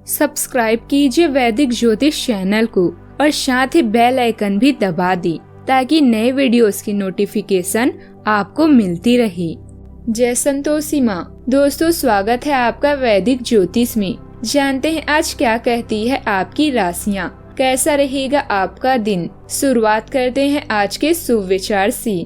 Subscribe कीजिए वैदिक ज्योतिष चैनल को और साथ ही बेल आइकन भी दबा दी ताकि नए वीडियोस की नोटिफिकेशन आपको मिलती रहे। जय संतोषी माँ। दोस्तों, स्वागत है आपका वैदिक ज्योतिष में। जानते हैं आज क्या कहती है आपकी राशियाँ, कैसा रहेगा आपका दिन। शुरुआत करते हैं आज के शुभ विचार से।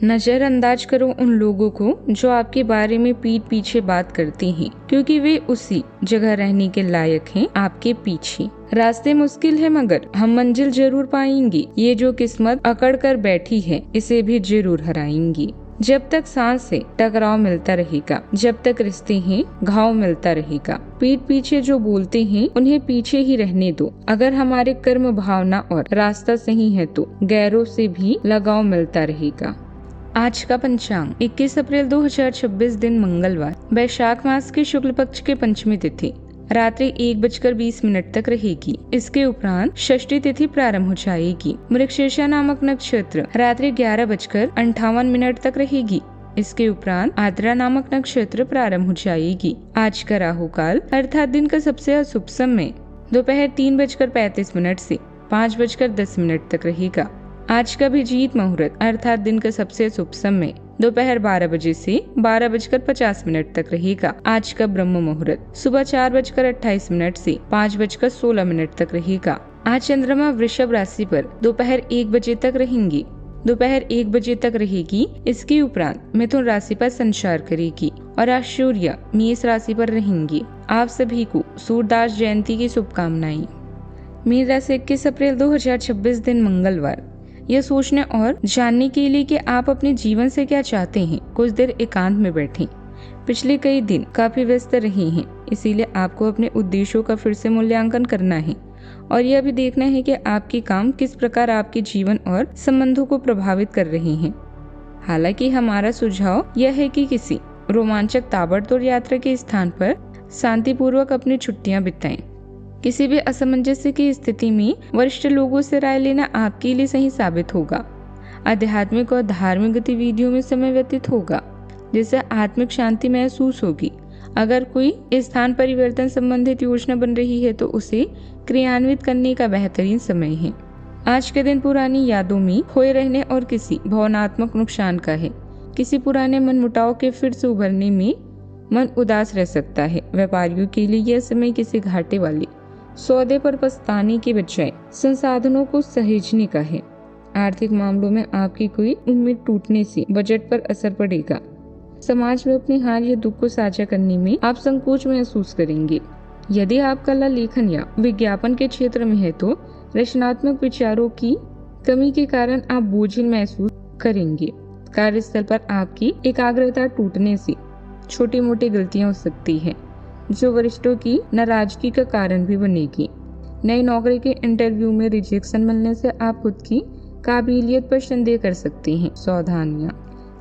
नजरअंदाज करो उन लोगों को जो आपके बारे में पीठ पीछे बात करते हैं, क्योंकि वे उसी जगह रहने के लायक हैं आपके पीछे। रास्ते मुश्किल है मगर हम मंजिल जरूर पाएंगे। ये जो किस्मत अकड़ कर बैठी है इसे भी जरूर हराएंगी। जब तक सांस से टकराव मिलता रहेगा, जब तक रिश्ते हैं घाव मिलता रहेगा। पीठ पीछे जो बोलते हैं उन्हें पीछे ही रहने दो। अगर हमारे कर्म, भावना और रास्ता सही है तो गैरों से भी लगाव मिलता रहेगा। आज का पंचांग 21 अप्रैल 2026 दिन मंगलवार, वैशाख मास के शुक्ल पक्ष के पंचमी तिथि रात्रि 1:20 तक रहेगी। इसके उपरांत षष्ठी तिथि प्रारंभ हो जाएगी। मृगशीर्षा नामक नक्षत्र रात्रि 11:58 तक रहेगी। इसके उपरांत आद्रा नामक नक्षत्र प्रारंभ हो जाएगी। आज का राहु काल अर्थात दिन का सबसे अशुभ समय दोपहर 3:35 से 5:10 तक रहेगा। आज का अभिजीत मुहूर्त अर्थात दिन का सबसे शुभ समय दोपहर 12 बजे से 12:50 तक रहेगा। आज का ब्रह्म मुहूर्त सुबह 4:28 से 5:16 तक रहेगा। आज चंद्रमा वृषभ राशि पर दोपहर 1 बजे तक रहेंगी। दोपहर 1 बजे तक रहेगी। इसके उपरांत मिथुन राशि पर संचार करेगी और आज सूर्य मेष राशि पर रहेंगी। आप सभी को सूरदास जयंती की शुभकामनाएं। मीन राशि 21 अप्रैल 2026 दिन मंगलवार, यह सोचने और जानने के लिए कि आप अपने जीवन से क्या चाहते हैं कुछ देर एकांत में बैठें। पिछले कई दिन काफी व्यस्त रहे हैं, इसीलिए आपको अपने उद्देश्यों का फिर से मूल्यांकन करना है और यह भी देखना है कि आपके काम किस प्रकार आपके जीवन और संबंधों को प्रभावित कर रहे हैं। हालांकि हमारा सुझाव यह है कि किसी रोमांचक ताबड़तोड़ यात्रा के स्थान पर शांतिपूर्वक अपनी छुट्टियां बिताएं। किसी भी असमंजस्य की स्थिति में वरिष्ठ लोगों से राय लेना आपके लिए सही साबित होगा। आध्यात्मिक और धार्मिक गतिविधियों में समय व्यतीत होगा, जिससे आत्मिक शांति महसूस होगी। अगर कोई स्थान परिवर्तन संबंधित योजना बन रही है तो उसे क्रियान्वित करने का बेहतरीन समय है। आज के दिन पुरानी यादों में खोए रहने और किसी भावनात्मक नुकसान का है। किसी पुराने मनमुटाव के फिर से उभरने में मन उदास रह सकता है। व्यापारियों के लिए यह समय किसी घाटे वाले सौदे पर पछताने के बजाय संसाधनों को सहेजने का है। आर्थिक मामलों में आपकी कोई उम्मीद टूटने से बजट पर असर पड़ेगा। समाज में अपनी हार या दुख को साझा करने में आप संकोच महसूस करेंगे। यदि आप कला, लेखन या विज्ञापन के क्षेत्र में है तो रचनात्मक विचारों की कमी के कारण आप बोझिल महसूस करेंगे। कार्यस्थल पर आपकी एकाग्रता टूटने से छोटी मोटी गलतियां हो सकती है जो वरिष्ठों की नाराजगी का कारण भी बनेगी। नई नौकरी के इंटरव्यू में रिजेक्शन मिलने से आप खुद की काबिलियत पर संदेह कर सकते हैं। सावधानियां,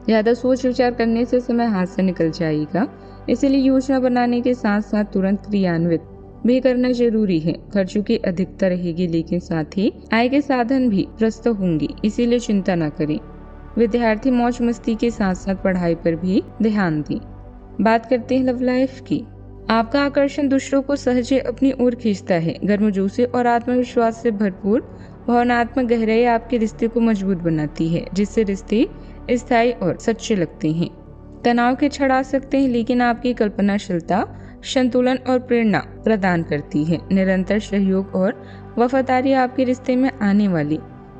ज्यादा सोच विचार करने से समय हाथ से निकल जाएगा, इसलिए योजना बनाने के साथ साथ तुरंत क्रियान्वित भी करना जरूरी है। खर्चों की अधिकता रहेगी लेकिन साथ ही आय के साधन भी प्रस्तुत होंगे, इसीलिए चिंता न करें। विद्यार्थी मौज मस्ती के साथ साथ पढ़ाई पर भी ध्यान दें। बात करते हैं लव लाइफ की। आपका आकर्षण दूसरों को सहजे अपनी ओर खींचता है। गर्मजोशी और आत्मविश्वास से भरपूर भावनात्मक गहराई आपके रिश्ते को मजबूत बनाती है, जिससे रिश्ते स्थायी और सच्चे लगते हैं। तनाव के क्षण आ सकते हैं लेकिन आपकी कल्पनाशीलता संतुलन और प्रेरणा प्रदान करती है। निरंतर सहयोग और वफादारी आपके रिश्ते में आने वाली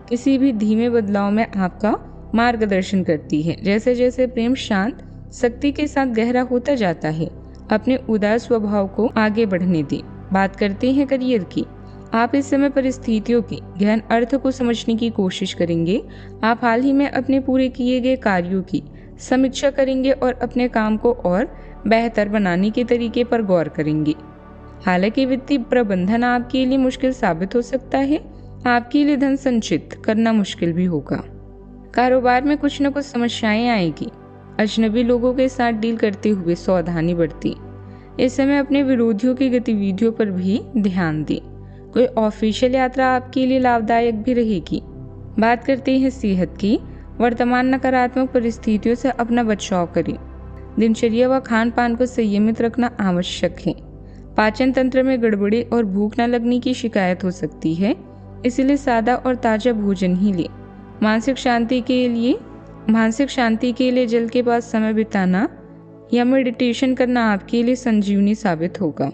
किसी भी धीमे बदलाव में आपका मार्गदर्शन करती है। जैसे जैसे प्रेम शांत शक्ति के साथ गहरा होता जाता है, अपने उदार स्वभाव को आगे बढ़ने दें। बात करते हैं करियर की। आप इस समय परिस्थितियों के गहन अर्थ को समझने की कोशिश करेंगे। आप हाल ही में अपने पूरे किए गए कार्यों की समीक्षा करेंगे और अपने काम को और बेहतर बनाने के तरीके पर गौर करेंगे। हालांकि वित्तीय प्रबंधन आपके लिए मुश्किल साबित हो सकता है। आपके लिए धन संचित करना मुश्किल भी होगा। कारोबार में कुछ न कुछ समस्याएं आएगी। अजनबी लोगों के साथ डील करते हुए सावधानी बरतें। इस समय अपने विरोधियों की गतिविधियों पर भी ध्यान दें। कोई ऑफिशियल यात्रा आपके लिए लाभदायक भी रहेगी। बात करते हैं सेहत की। वर्तमान नकारात्मक परिस्थितियों से अपना बचाव करें। दिनचर्या व खान पान को संयमित रखना आवश्यक है। पाचन तंत्र में गड़बड़ी और भूख न लगने की शिकायत हो सकती है, इसलिए सादा और ताज़ा भोजन ही लें। मानसिक शांति के लिए जल के पास समय बिताना या मेडिटेशन करना आपके लिए संजीवनी साबित होगा।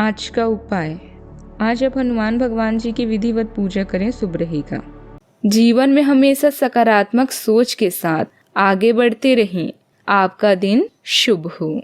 आज का उपाय, आज आप हनुमान भगवान जी की विधिवत पूजा करें, शुभ रहेगा। जीवन में हमेशा सकारात्मक सोच के साथ आगे बढ़ते रहें। आपका दिन शुभ हो।